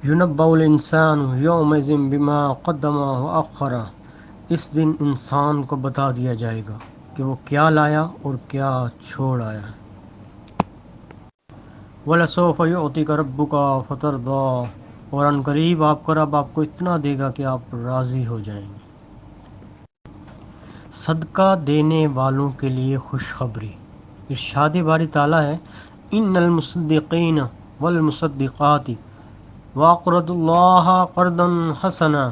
ينبأ الإنسان يومئذ بما قدم وأخر، اس دن انسان کو بتا دیا جائے گا کہ وہ کیا لایا اور کیا چھوڑ آیا ہے۔ وَلَسَوْفَ يُعْطِيكَ رَبُّكَ فَتَرْضَىٰ، اور ان قریب آپ کا رب آپ کو اتنا دے گا کہ آپ راضی ہو جائیں گے۔ صدقہ دینے والوں کے لیے خوشخبری۔ ارشاد باری تعالیٰ ہے، ان المصدقین والمصدقات وَأَقْرَضُوا اللَّهَ قَرْضًا حَسَنًا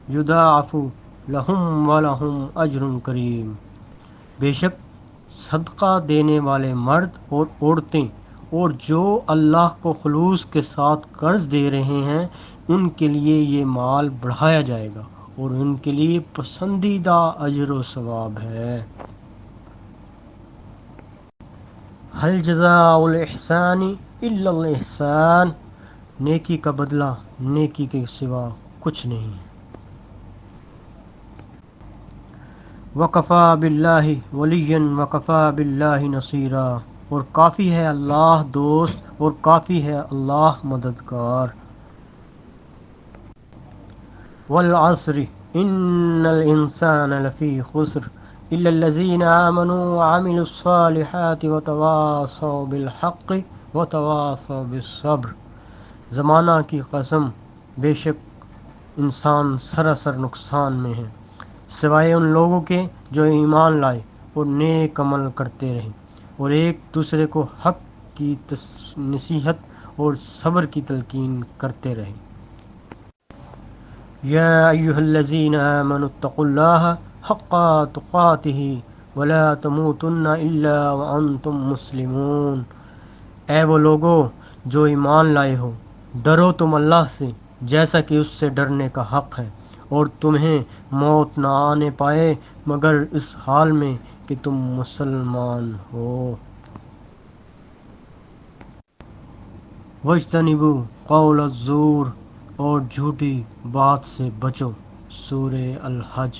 يُضَاعَفُ لَهُمْ وَلَهُمْ أَجْرٌ کریم۔ بے شک صدقہ دینے والے مرد اور عورتیں اور جو اللہ کو خلوص کے ساتھ قرض دے رہے ہیں ان کے لیے یہ مال بڑھایا جائے گا اور ان کے لیے پسندیدہ اجر و ثواب ہے۔ هل جزاء الاحسان الا الاحسان، نیکی کا بدلہ نیکی کے سوا کچھ نہیں ہے۔ وَكَفَى بِاللَّهِ وَلِيًّا وَكَفَى بِاللَّهِ نَصِيرًا، اور کافی ہے اللہ دوست اور کافی ہے اللہ مددگار۔ وَالْعَصْرِ إِنَّ الْإِنسَانَ لَفِي خُسْرٍ إِلَّا الَّذِينَ آمَنُوا وَعَمِلُوا الصَّالِحَاتِ وَتَوَاصَوْا بِالْحَقِّ وَتَوَاصَوْا بِالصَّبْرِ۔ زمانہ کی قسم، بے شک انسان سراسر نقصان میں ہے سوائے ان لوگوں کے جو ایمان لائے اور نیک عمل کرتے رہے اور ایک دوسرے کو حق کی نصیحت اور صبر کی تلقین کرتے رہے۔ یا ایھا الذین آمنوا اتقوا اللہ حق تقاتہ ولا تموتن الا وانتم مسلمون۔ اے وہ لوگو جو ایمان لائے ہو، ڈرو تم اللہ سے جیسا کہ اس سے ڈرنے کا حق ہے، اور تمہیں موت نہ آنے پائے مگر اس حال میں کہ تم مسلمان ہو۔ وَاجْتَنِبُوا قَوْلَ الزُّورِ، اور جھوٹی بات سے بچو۔ سورہ الحج۔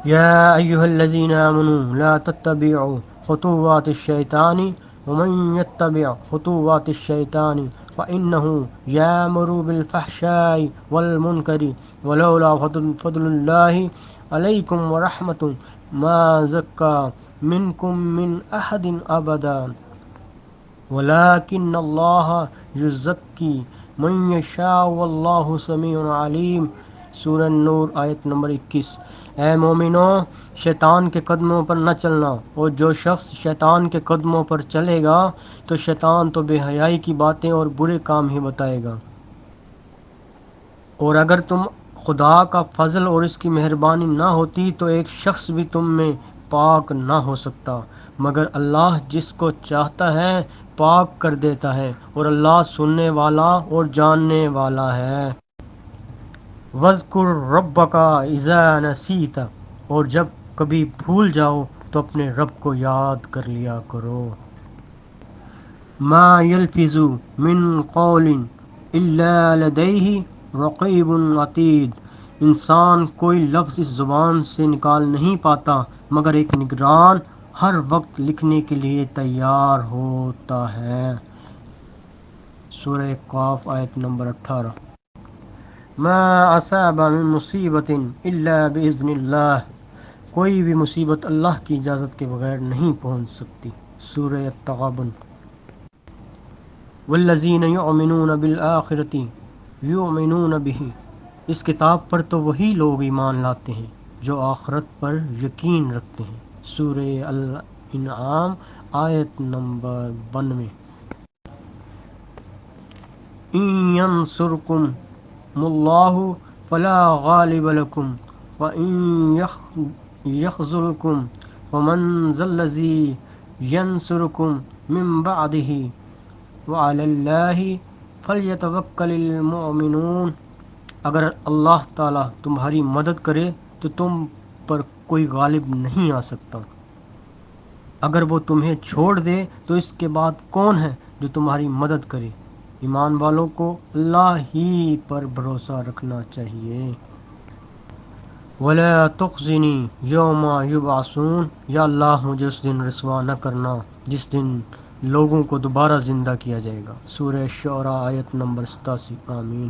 یا ایھا الذین آمنوا لا تتبعوا خطوات الشیطان ومن يتبع خطوات الشیطان فإنه یأمر بالفحشاء والمنکر ولولا فضل اللہ علیکم ورحمته ما زکى منکم من احد ابدا ولكن اللہ یزکی من یشاء واللہ سمیع علیم۔ سورہ النور آیت نمبر 21۔ اے مومنو، شیطان کے قدموں پر نہ چلنا، اور جو شخص شیطان کے قدموں پر چلے گا تو شیطان تو بے حیائی کی باتیں اور برے کام ہی بتائے گا۔ اور اگر تم خدا کا فضل اور اس کی مہربانی نہ ہوتی تو ایک شخص بھی تم میں پاک نہ ہو سکتا، مگر اللہ جس کو چاہتا ہے پاک کر دیتا ہے، اور اللہ سننے والا اور جاننے والا ہے۔ وَاذْكُرْ رَبَّكَ إِذَا نَسِيتَ، اور جب کبھی بھول جاؤ تو اپنے رب کو یاد کر لیا کرو۔ مَا يَلْفِظُ مِن قَوْلٍ إِلَّا لَدَيْهِ رَقِيبٌ عَتِيدٌ، انسان کوئی لفظ اس زبان سے نکال نہیں پاتا مگر ایک نگران ہر وقت لکھنے کے لیے تیار ہوتا ہے۔ سورہ قاف آیت نمبر 18۔ ما اصاب من مصیبت الا باذن اللہ، کوئی بھی مصیبت اللہ کی اجازت کے بغیر نہیں پہنچ سکتی۔ سورہ التغابن۔ والذین یؤمنون بالآخرۃ یؤمنون بہ، اس کتاب پر تو وہی لوگ ایمان لاتے ہیں جو آخرت پر یقین رکھتے ہیں۔ سورہ الانعام آیت نمبر 92۔ ان ینصرکم اللہ فلا غالب لکم وان یخذلکم فمن ذا الذی ینصرکم من بعدہ وعلی اللہ فلیتوکل المؤمنون۔ اگر اللہ تعالیٰ تمہاری مدد کرے تو تم پر کوئی غالب نہیں آ سکتا، اگر وہ تمہیں چھوڑ دے تو اس کے بعد کون ہے جو تمہاری مدد کرے؟ ایمان والوں کو اللہ ہی پر بھروسہ رکھنا چاہیے۔ وَلَا تُخْزِنِي يَوْمَ يُبْعَثُونَ، یا اللہ مجھے اس دن رسوا نہ کرنا جس دن لوگوں کو دوبارہ زندہ کیا جائے گا۔ سورہ شعراء آیت نمبر 87۔ آمین۔